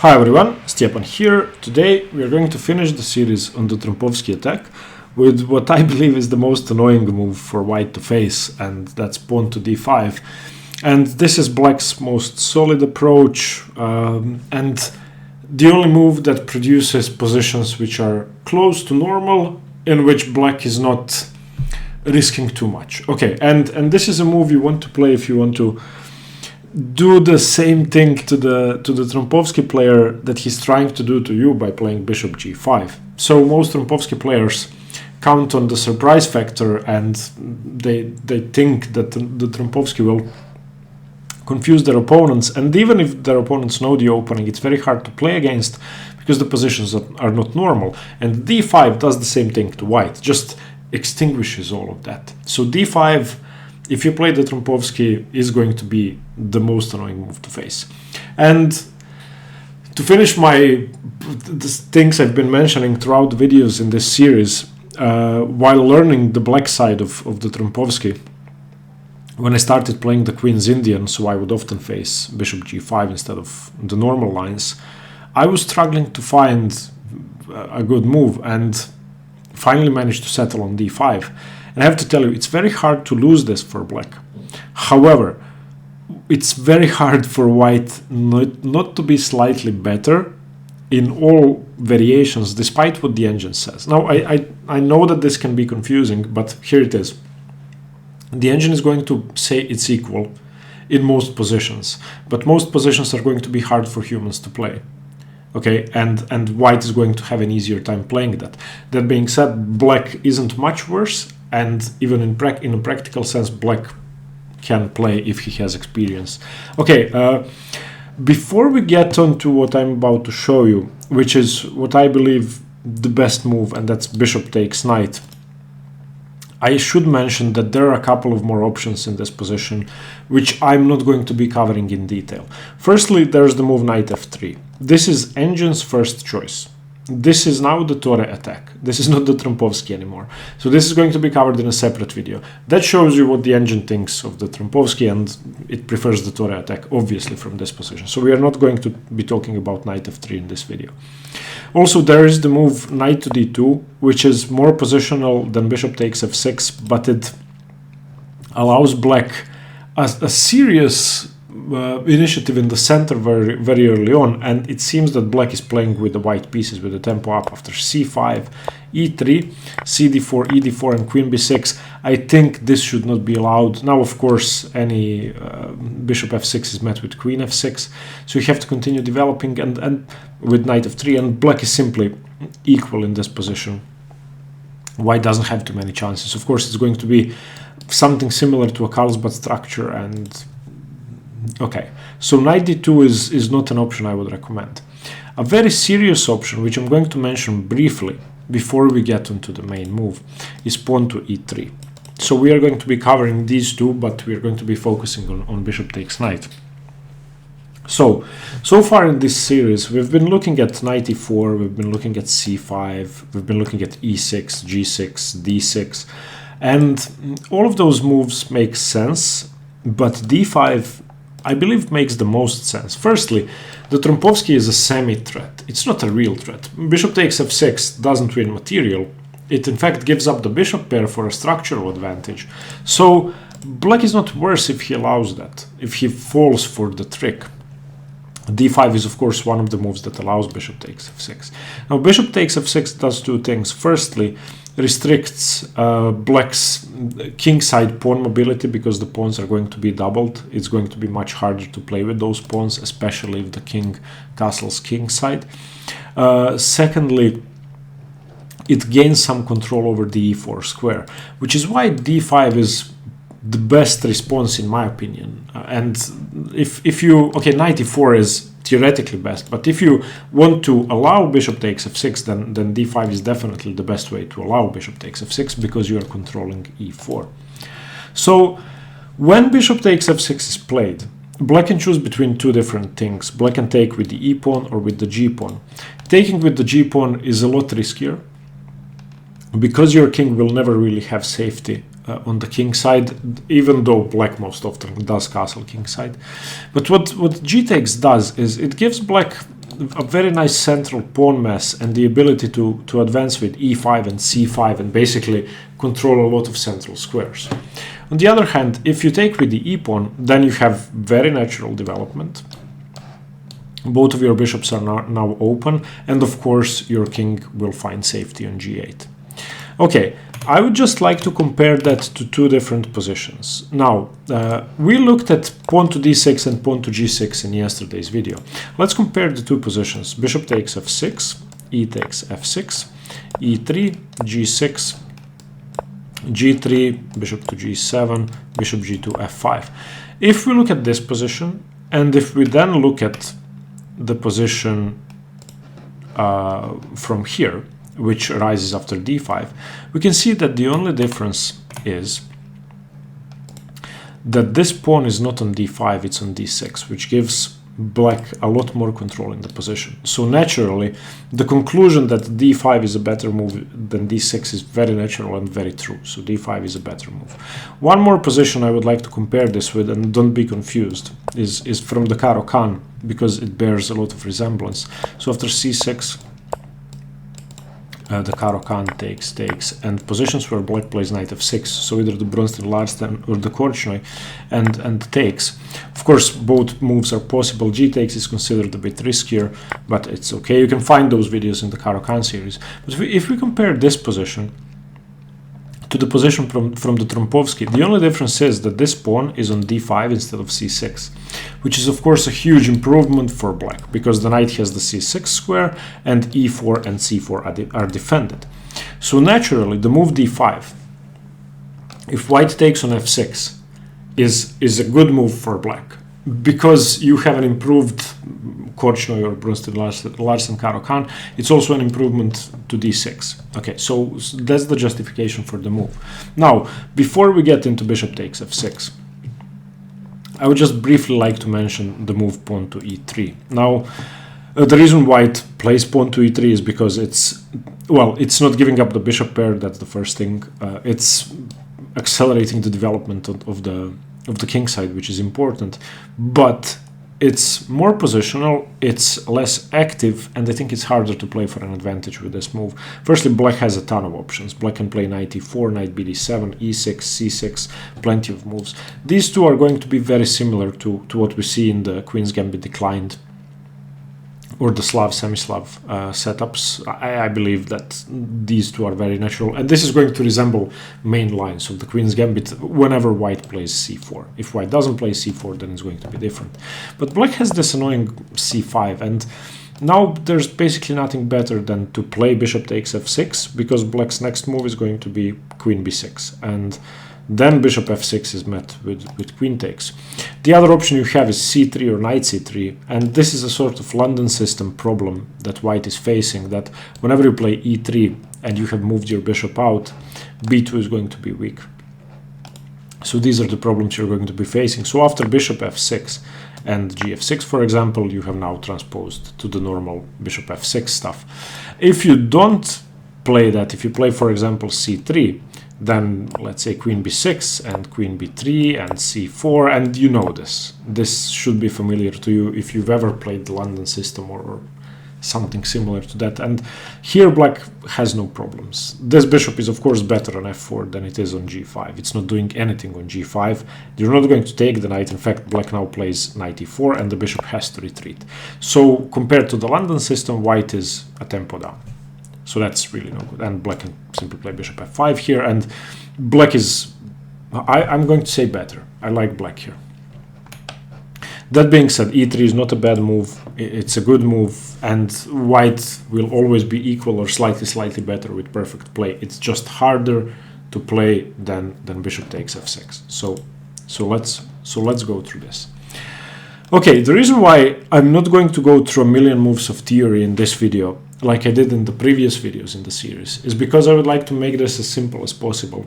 Hi everyone, Stepan here. Today we are going to finish the series on the Trompowsky Attack with what I believe is the most annoying move for white to face, and that's pawn to d5. And this is black's most solid approach, and the only move that produces positions which are close to normal, in which black is not risking too much. Okay, and this is a move you want to play if you want to do the same thing to the Trompowsky player that he's trying to do to you by playing bishop g5. So most Trompowsky players count on the surprise factor, and they think that the Trompowsky will confuse their opponents, and even if their opponents know the opening, it's very hard to play against because the positions are not normal. And d5 does the same thing to white, just extinguishes all of that. So d5, if you play the Trompowsky, is going to be the most annoying move to face. And to finish the things I've been mentioning throughout the videos in this series, while learning the black side of the Trompowsky, when I started playing the Queen's Indian, so I would often face bishop g5 instead of the normal lines, I was struggling to find a good move and finally managed to settle on d5. And I have to tell you, it's very hard to lose this for black. However, it's very hard for white not to be slightly better in all variations, despite what the engine says. Now, I know that this can be confusing, but here it is. The engine is going to say it's equal in most positions, but most positions are going to be hard for humans to play. Okay, and white is going to have an easier time playing that. That being said, black isn't much worse, and even in a practical sense, black can play if he has experience. Okay, before we get on to what I'm about to show you, which is what I believe the best move, and that's bishop takes knight, I should mention that there are a couple of more options in this position, which I'm not going to be covering in detail. Firstly, there's the move knight f3. This is engine's first choice. This is now the Torre attack. This is not the Trompowsky anymore. So this is going to be covered in a separate video. That shows you what the engine thinks of the Trompowsky, and it prefers the Torre attack, obviously, from this position. So we are not going to be talking about knight f3 in this video. Also, there is the move knight to d2, which is more positional than bishop takes f6, but it allows black a serious initiative in the center very early on, and it seems that black is playing with the white pieces with the tempo up after c5, e3, cd4, ed4, and queen b6. I think this should not be allowed. Now, of course, any bishop f6 is met with queen f6, so you have to continue developing and with knight f3, and black is simply equal in this position. White doesn't have too many chances. Of course, it's going to be something similar to a Carlsbad structure, and okay, so knight d2 is not an option I would recommend. A very serious option, which I'm going to mention briefly before we get into the main move, is pawn to e3. So we are going to be covering these two, but we are going to be focusing on bishop takes knight. So far in this series, we've been looking at knight e4, we've been looking at c5, we've been looking at e6, g6, d6, and all of those moves make sense, but d5 I believe makes the most sense. Firstly, the Trompowsky is a semi-threat. It's not a real threat. Bishop takes f6 doesn't win material. It in fact gives up the bishop pair for a structural advantage. So black is not worse if he allows that, if he falls for the trick. d5 is of course one of the moves that allows bishop takes f6. Now bishop takes f6 does two things. Firstly, restricts black's kingside pawn mobility because the pawns are going to be doubled. It's going to be much harder to play with those pawns, especially if the king castles kingside. Secondly, it gains some control over the e4 square, which is why d5 is the best response in my opinion. And if you, okay, knight e4 is theoretically best, but if you want to allow bishop takes f6, then d5 is definitely the best way to allow bishop takes f6 because you are controlling e4. So when bishop takes f6 is played, black can choose between two different things. Black can take with the e pawn or with the g pawn. Taking with the g pawn is a lot riskier because your king will never really have safety on the king side, even though black most often does castle king side. But what g takes does is it gives black a very nice central pawn mess and the ability to advance with e5 and c5 and basically control a lot of central squares. On the other hand, if you take with the e-pawn, then you have very natural development. Both of your bishops are now open, and of course your king will find safety on g8. Okay, I would just like to compare that to two different positions. Now, we looked at pawn to d6 and pawn to g6 in yesterday's video. Let's compare the two positions. Bishop takes f6, e takes f6, e3, g6, g3, bishop to g7, bishop g2, f5. If we look at this position, and if we then look at the position from here, which arises after d5, we can see that the only difference is that this pawn is not on d5, it's on d6, which gives black a lot more control in the position. So naturally, the conclusion that d5 is a better move than d6 is very natural and very true. So d5 is a better move. One more position I would like to compare this with, and don't be confused, is from the Caro-Kann, because it bears a lot of resemblance. So after c6, the Caro-Kann takes, and positions where black plays knight f6, so either the Brunstein-Larsen or the Korchnoi, and takes. Of course, both moves are possible. G takes is considered a bit riskier, but it's okay. You can find those videos in the Caro-Kann series. But if we compare this position to the position from the Trompowsky, the only difference is that this pawn is on d5 instead of c6, which is of course a huge improvement for black, because the knight has the c6 square and e4 and c4 are defended. So naturally, the move d5, if white takes on f6, is a good move for black, because you have an improved Korchnoi or Brunstein-Larsen Caro-Kann. It's also an improvement to d6. Okay, so that's the justification for the move. Now, before we get into bishop takes f6, I would just briefly like to mention the move pawn to e3. Now, the reason white plays pawn to e3 is because it's not giving up the bishop pair, that's the first thing. It's accelerating the development of the king side, which is important, but it's more positional, it's less active, and I think it's harder to play for an advantage with this move. Firstly, black has a ton of options. Black can play knight e4, knight bd7, e6, c6, plenty of moves. These two are going to be very similar to what we see in the Queen's Gambit Declined or the Slav, semi-Slav setups. I believe that these two are very natural, and this is going to resemble main lines of the Queen's Gambit whenever white plays c4. If white doesn't play c4, then it's going to be different. But black has this annoying c5, and now there's basically nothing better than to play bishop takes f6, because black's next move is going to be queen b6, and then bishop f6 is met with queen takes. The other option you have is c3 or knight c3, and this is a sort of London system problem that white is facing, that whenever you play e3 and you have moved your bishop out, b2 is going to be weak. So these are the problems you're going to be facing. So after bishop f6 and gf6, for example, you have now transposed to the normal bishop f6 stuff. If you don't play that, if you play, for example, c3, then let's say queen b6 and queen b3 and c4, and you know this. This should be familiar to you if you've ever played the London system or something similar to that. And here black has no problems. This bishop is of course better on f4 than it is on g5. It's not doing anything on g5. You're not going to take the knight. In fact, black now plays knight e4 and the bishop has to retreat. So compared to the London system, white is a tempo down. So that's really no good. And black can simply play bishop f5 here, and black is, I'm going to say better. I like black here. That being said, e3 is not a bad move. It's a good move, and white will always be equal or slightly better with perfect play. It's just harder to play than bishop takes f6. So let's go through this. Okay, the reason why I'm not going to go through a million moves of theory in this video, like I did in the previous videos in the series, is because I would like to make this as simple as possible.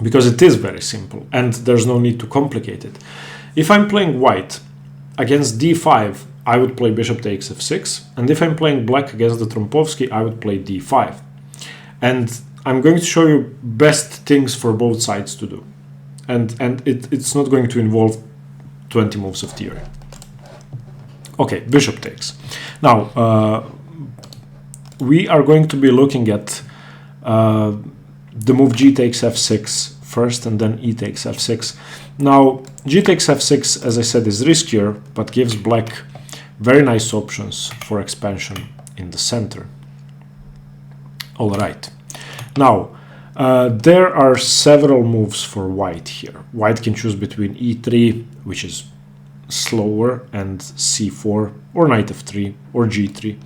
Because it is very simple, and there's no need to complicate it. If I'm playing white against d5, I would play bishop takes f6, and if I'm playing black against the Trompowsky, I would play d5. And I'm going to show you best things for both sides to do. And it's not going to involve 20 moves of theory. Okay, bishop takes. Now, we are going to be looking at the move g takes f6 first, and then e takes f6. Now, g takes f6, as I said, is riskier, but gives black very nice options for expansion in the center. All right. Now, there are several moves for white here. White can choose between e3, which is slower, and c4, or knight f3, or g3.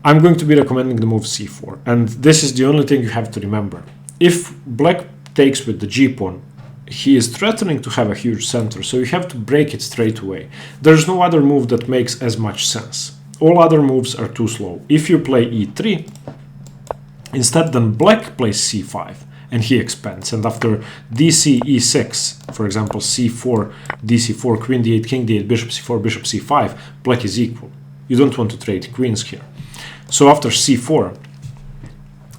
I'm going to be recommending the move c4, and this is the only thing you have to remember. If black takes with the g-pawn, he is threatening to have a huge center, so you have to break it straight away. There's no other move that makes as much sense. All other moves are too slow. If you play e3, instead then black plays c5, and he expands, and after dc e6, for example c4, dc4, queen d8, king d8, bishop c4, bishop c5, black is equal. You don't want to trade queens here. So after c4,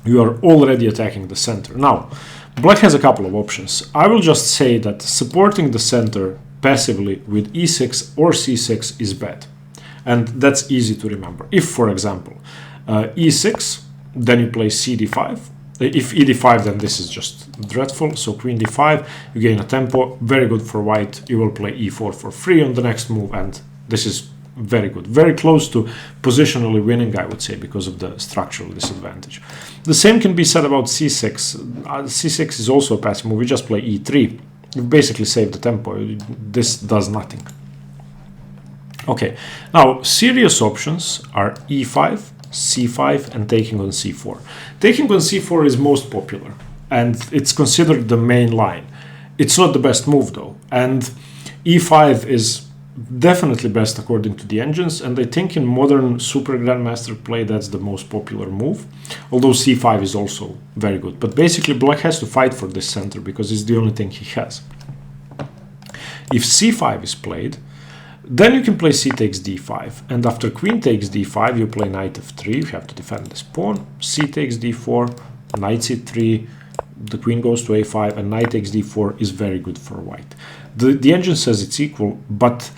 you are already attacking the center. Now, black has a couple of options. I will just say that supporting the center passively with e6 or c6 is bad. And that's easy to remember. If, for example, e6, then you play cd5. If ed5, then this is just dreadful. So queen d5, you gain a tempo, very good for white. You will play e4 for free on the next move, and this is very good. Very close to positionally winning, I would say, because of the structural disadvantage. The same can be said about c6. c6 is also a passive move. You just play e3. You basically save the tempo. This does nothing. Okay, now serious options are e5, c5, and taking on c4. Taking on c4 is most popular, and it's considered the main line. It's not the best move, though, and e5 is definitely best according to the engines, and I think in modern Super Grandmaster play that's the most popular move, although c5 is also very good. But basically black has to fight for this center because it's the only thing he has. If c5 is played, then you can play c takes d5, and after queen takes d5 you play knight f3, you have to defend this pawn, c takes d4, knight c3, the queen goes to a5, and knight takes d4 is very good for white. The engine says it's equal, but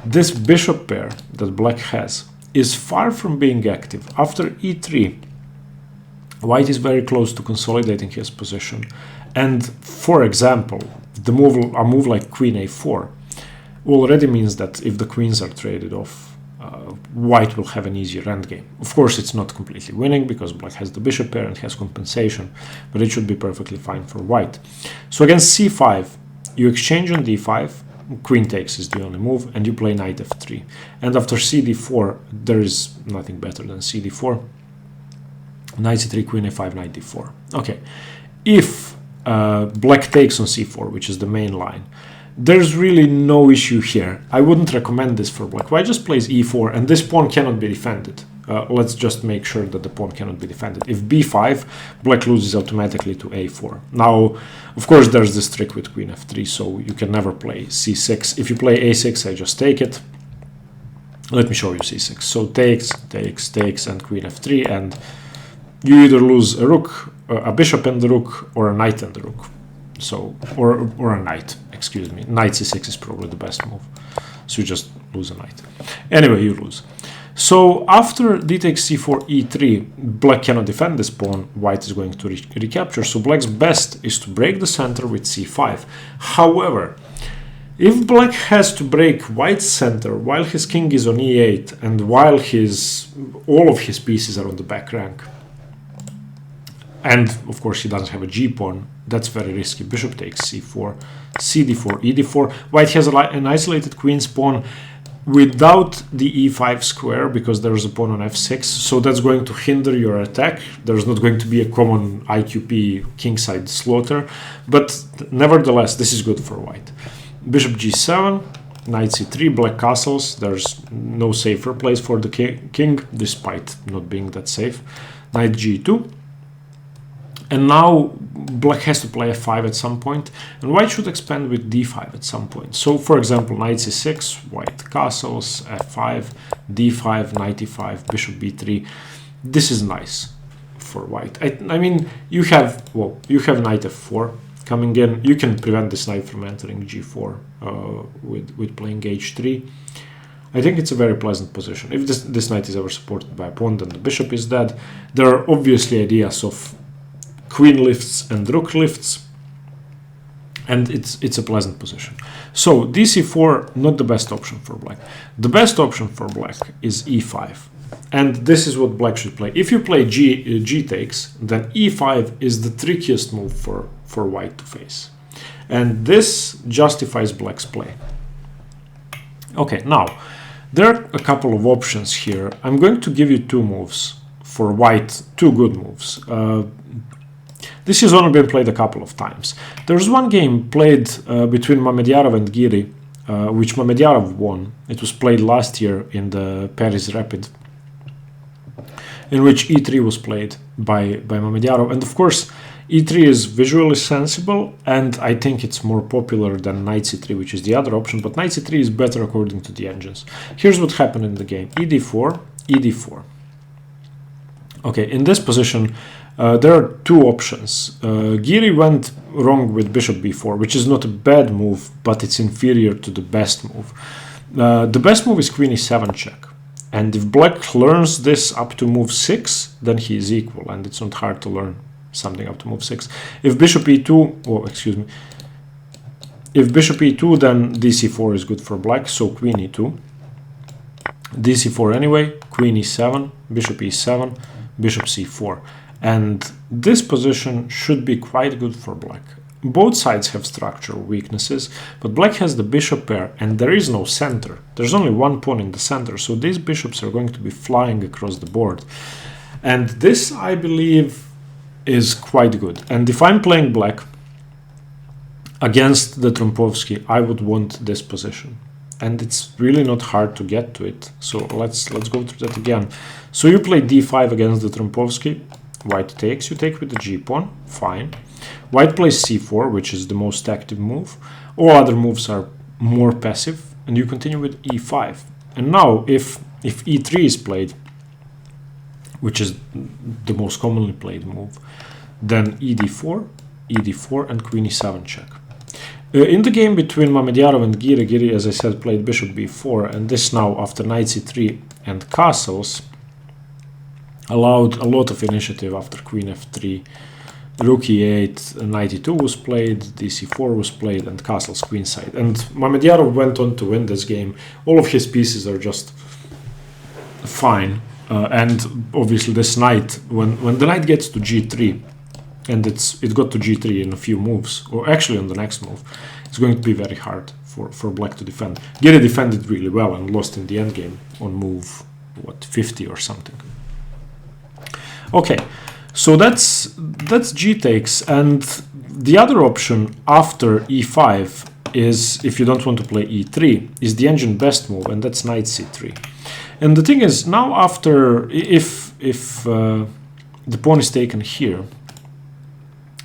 this bishop pair that black has is far from being active. After e3, white is very close to consolidating his position. And for example, a move like queen a4 already means that if the queens are traded off, white will have an easier endgame. Of course, it's not completely winning because black has the bishop pair and has compensation, but it should be perfectly fine for white. So against c5, you exchange on d5, queen takes is the only move, and you play knight f3. And after cd4, there is nothing better than cd4. Knight c3, queen a5, knight d4. Okay, if black takes on c4, which is the main line, there's really no issue here. I wouldn't recommend this for black. White just plays e4, and this pawn cannot be defended. Let's just make sure that the pawn cannot be defended. If b5, black loses automatically to a4. Now, of course, there's this trick with queen f3, so you can never play c6. If you play a6, I just take it. Let me show you c6. So takes, takes, takes, and queen f3, and you either lose a rook, a bishop and the rook, or a knight and the rook. So, or a knight, excuse me. Knight c6 is probably the best move. So you just lose a knight. Anyway, you lose. So after d takes c4, e3, black cannot defend this pawn, white is going to recapture, so black's best is to break the center with c5. However, if black has to break white's center while his king is on e8 and while all of his pieces are on the back rank, and of course he doesn't have a g-pawn, that's very risky. Bishop takes c4, cd4, ed4. White has an isolated queen's pawn without the e5 square because there is a pawn on f6, so that's going to hinder your attack. There's not going to be a common IQP kingside slaughter, but nevertheless this is good for white. Bishop g7, knight c3, black castles. There's no safer place for the king despite not being that safe. Knight g2, and now black has to play f5 at some point, and white should expand with d5 at some point. So for example, knight c6, white castles, f5, d5, knight e5, bishop b3. This is nice for white. I mean, you have knight f4 coming in. You can prevent this knight from entering g4 with playing h3. I think it's a very pleasant position. If this knight is ever supported by a pawn, then the bishop is dead. There are obviously ideas of queen lifts and rook lifts, and it's a pleasant position. So dc4, not the best option for black. The best option for black is e5, and this is what black should play. If you play g takes, then e5 is the trickiest move for white to face, and this justifies black's play. Okay, now there are a couple of options here. I'm going to give you two moves for white, two good moves. This has only been played a couple of times. There's one game played between Mamedyarov and Giri, which Mamedyarov won. It was played last year in the Paris Rapid, in which e3 was played by Mamedyarov. And of course, e3 is visually sensible, and I think it's more popular than knight c3, which is the other option, but knight c3 is better according to the engines. Here's what happened in the game. ed4, ed4. Okay, in this position, there are two options. Giri went wrong with bishop b4, which is not a bad move, but it's inferior to the best move. The best move is queen e7 check. And if black learns this up to move 6, then he is equal, and it's not hard to learn something up to move 6. If bishop e2, oh, excuse me, if bishop e2, then dc4 is good for black, so queen e2. dc4 anyway, queen e7, bishop e7, bishop c4. And this position should be quite good for black. Both sides have structural weaknesses, but black has the bishop pair, and there is no center. There's only one pawn in the center, so these bishops are going to be flying across the board. And this, I believe, is quite good. And if I'm playing black against the Trompowsky, I would want this position. And it's really not hard to get to it. So let's go through that again. So you play d5 against the Trompowsky. White takes, you take with the g-pawn, fine. White plays c4, which is the most active move. All other moves are more passive, and you continue with e5. And now, if e3 is played, which is the most commonly played move, then ed4, ed4, and queen e7 check. In the game between Mamedyarov and Giri, as I said, played bishop b4, and this now, after knight c3 and castles, allowed a lot of initiative after queen f3, rook e8, knight e2 was played, dc4 was played, and castles queenside. And Mamedyarov went on to win this game. All of his pieces are just fine. And obviously this knight, when the knight gets to g3, and it got to g3 in a few moves, or actually on the next move, it's going to be very hard for black to defend. Giri defended really well and lost in the endgame on move, what, 50 or something. Okay, so that's g takes, and the other option after e5 is, if you don't want to play e3, is the engine best move, and that's knight c3. And the thing is, now after, if the pawn is taken here,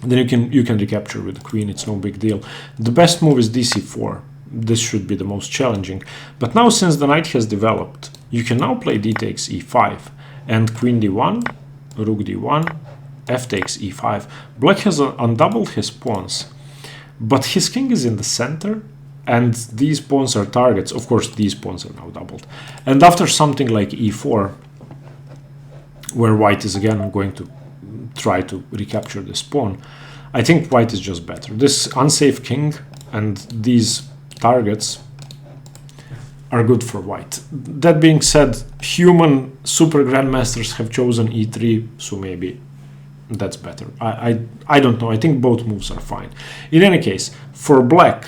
then you can recapture with the queen, it's no big deal. The best move is dc4. This should be the most challenging. But now, since the knight has developed, you can now play d takes e5, and queen d1, rook d1, f takes e5. Black has undoubled his pawns, but his king is in the center, and these pawns are targets. Of course, these pawns are now doubled. And after something like e4, where white is again going to try to recapture this pawn, I think white is just better. This unsafe king and these targets are good for white. That being said, human super grandmasters have chosen e3, so maybe that's better. I don't know. I think both moves are fine. In any case, for black,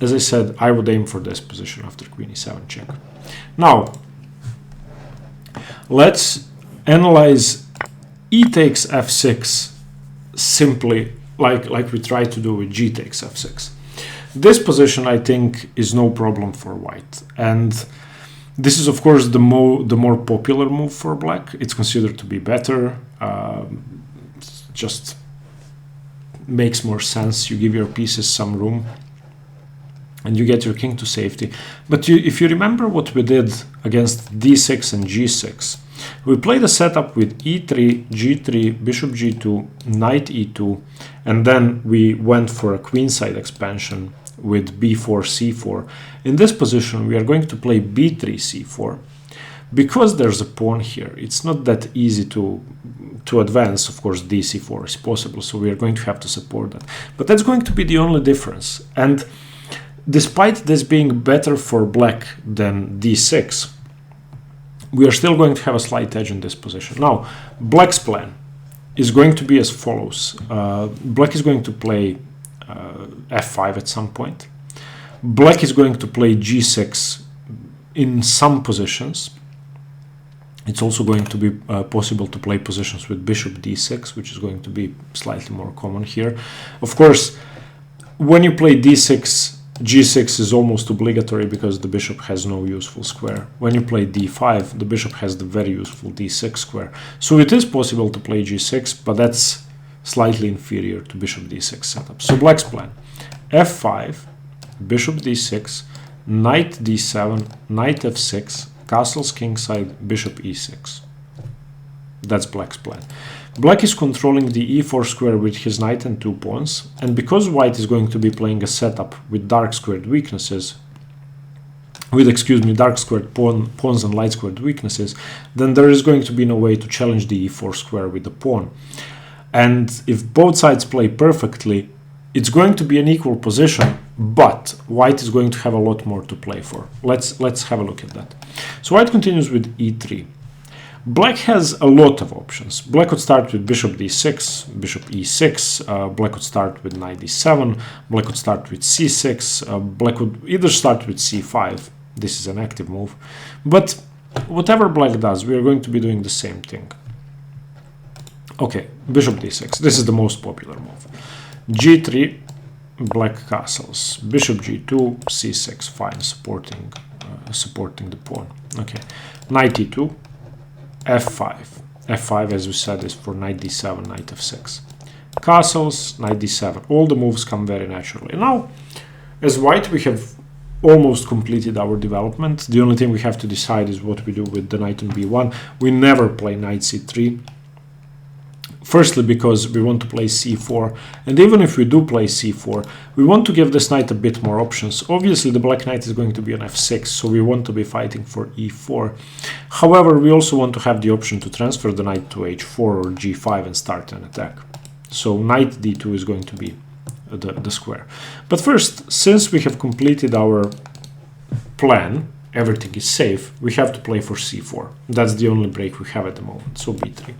as I said, I would aim for this position after queen e7 check. Now, let's analyze e takes f6 simply like we tried to do with g takes f6. This position, I think, is no problem for white, and this is of course the more popular move for black. It's considered to be better. Just makes more sense. You give your pieces some room and you get your king to safety. But if you remember what we did against d6 and g6, we played a setup with e3, g3, bishop g2, knight e2, and then we went for a queenside expansion with b4, c4. In this position, we are going to play b3, c4. Because there's a pawn here, it's not that easy to advance. Of course, d4 is possible, so we are going to have to support that. But that's going to be the only difference. And despite this being better for black than d6, we are still going to have a slight edge in this position. Now, black's plan is going to be as follows. Black is going to play f5 at some point. Black is going to play g6 in some positions. It's also going to be possible to play positions with bishop d6, which is going to be slightly more common here. Of course, when you play d6, g6 is almost obligatory because the bishop has no useful square. When you play d5, the bishop has the very useful d6 square. So it is possible to play g6, but that's slightly inferior to bishop d6 setup. So black's plan: f5, bishop d6, knight d7, knight f6, castles kingside, bishop e6. That's black's plan. Black is controlling the e4 square with his knight and 2 pawns, and because white is going to be playing a setup with dark squared weaknesses, dark squared pawns and light squared weaknesses, then there is going to be no way to challenge the e4 square with the pawn. And if both sides play perfectly, it's going to be an equal position, but white is going to have a lot more to play for. Let's have a look at that. So white continues with e3. Black has a lot of options. Black could start with bishop d6, bishop e6, black could start with knight d7, black could start with c6, black could either start with c5. This is an active move. But whatever black does, we are going to be doing the same thing. Okay, bishop d6. This is the most popular move. g3, black castles. Bishop g2, c6, fine, supporting the pawn. Okay, knight e2, f5. f5, as we said, is for knight d7, knight f6. Castles, knight d7. All the moves come very naturally. Now, as white, we have almost completed our development. The only thing we have to decide is what we do with the knight on b1. We never play knight c3. Firstly, because we want to play c4, and even if we do play c4, we want to give this knight a bit more options. Obviously, the black knight is going to be on f6, so we want to be fighting for e4. However, we also want to have the option to transfer the knight to h4 or g5 and start an attack. So knight d2 is going to be the square. But first, since we have completed our plan, everything is safe, we have to play for c4. That's the only break we have at the moment, so b3.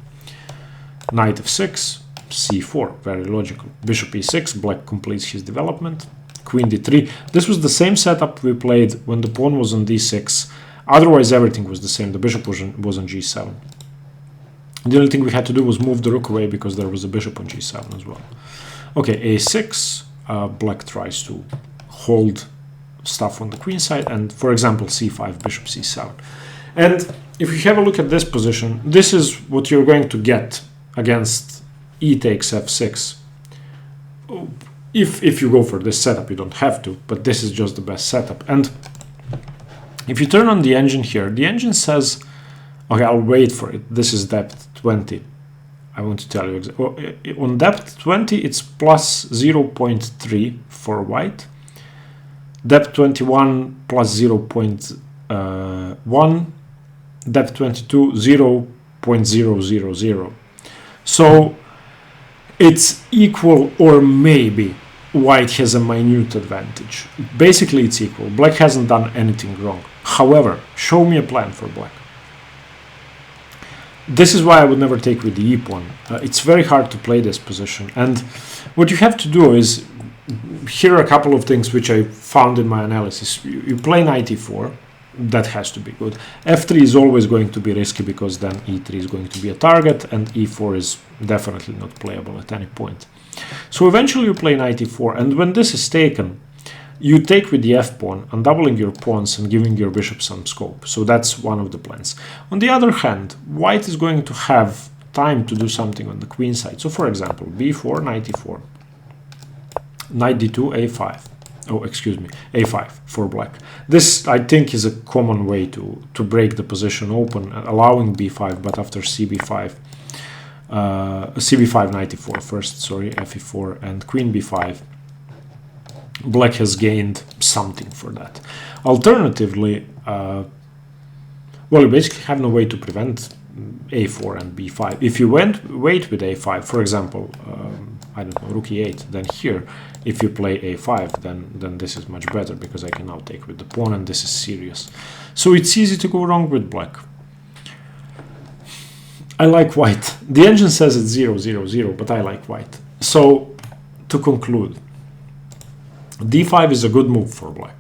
Knight f6, c4, very logical. Bishop e6, black completes his development. Queen d3. This was the same setup we played when the pawn was on d6. Otherwise, everything was the same. The bishop was on g7. The only thing we had to do was move the rook away because there was a bishop on g7 as well. Okay, a6. Black tries to hold stuff on the queen side. And, for example, c5, bishop c7. And if you have a look at this position, this is what you're going to get against e takes f6. If you go for this setup, you don't have to, but this is just the best setup. And if you turn on the engine here, the engine says, okay, I'll wait for it. This is depth 20. I want to tell you, on depth 20, it's plus 0.3 for white. Depth 21 plus 0.1. Depth 22, 0.000. So it's equal, or maybe white has a minute advantage. Basically, it's equal. Black hasn't done anything wrong. However, show me a plan for black. This is why I would never take with the e-pawn. It's very hard to play this position. And what you have to do is, here are a couple of things which I found in my analysis. You play knight e4. That has to be good. f3 is always going to be risky because then e3 is going to be a target and e4 is definitely not playable at any point. So eventually you play knight e4, and when this is taken, you take with the f-pawn, undoubling your pawns and giving your bishop some scope. So that's one of the plans. On the other hand, white is going to have time to do something on the queen side. So for example, b4, knight e4, knight d2, a5. Oh, excuse me, a5 for black. This, I think, is a common way to break the position open, allowing b5, but after cb5, cb5, knight e4 first, sorry, fe4, and queen b5, black has gained something for that. Alternatively, well, you basically have no way to prevent a4 and b5. If you wait with a5, for example, I don't know, rook e8, then here, if you play a5, then this is much better, because I can now take with the pawn, and this is serious. So it's easy to go wrong with black. I like white. The engine says it's 0-0-0, but I like white. So, to conclude, d5 is a good move for black.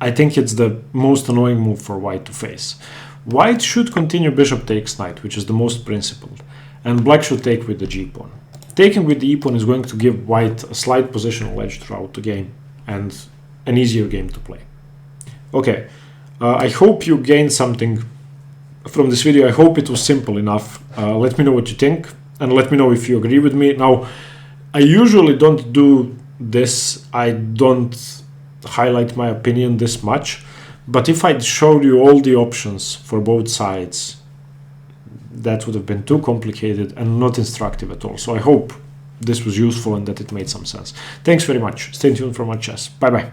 I think it's the most annoying move for white to face. White should continue bishop takes knight, which is the most principled, and black should take with the g-pawn. Taking with the e-pawn is going to give white a slight positional edge throughout the game, and an easier game to play. Okay, I hope you gained something from this video. I hope it was simple enough. Let me know what you think, and let me know if you agree with me. Now, I usually don't do this. I don't highlight my opinion this much, but if I showed you all the options for both sides, that would have been too complicated and not instructive at all. So I hope this was useful and that it made some sense. Thanks very much. Stay tuned for more chess. Bye bye.